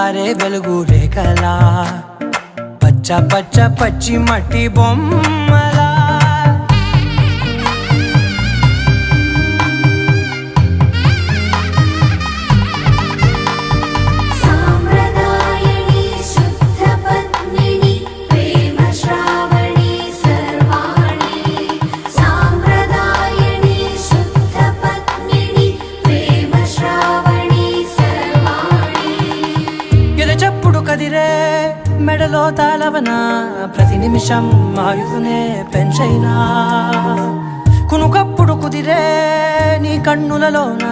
జారే వెలుగు రేఖలా పచ్చ పచ్చ పచ్చి మట్టి బొమ్మలా చెప్పుడు కదిరే మెడలో తాళవన ప్రతి నిమిషం ఆయుధునే పెంచైనా కునుకప్పుడు కుదిరే నీ కన్నులలోన